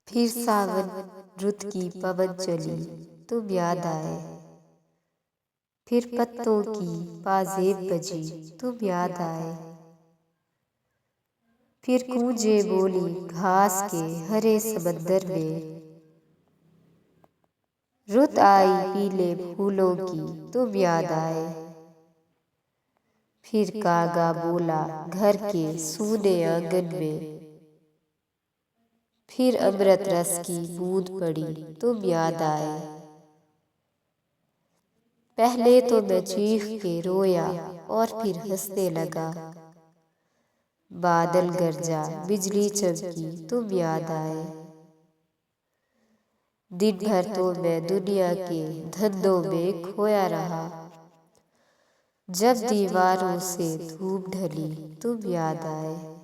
फिर सावन रुत की पवन चली तुम याद आए। फिर पत्तों की पाजेब बजी तुम याद आए। फिर कूंजे बोली घास के हरे समंदर में, रुत आई पीले फूलों की तुम याद आए। फिर कागा बोला घर के सूने आंगन में, फिर अमृत रस की बूंद पड़ी तुम याद आए। पहले तो मैं चीख के रोया और फिर हंसने लगा, बादल गरजा बिजली चमकी तुम याद आए। दिन भर तो मैं दुनिया के धंधों में खोया रहा, जब दीवारों से धूप ढली तुम याद आए।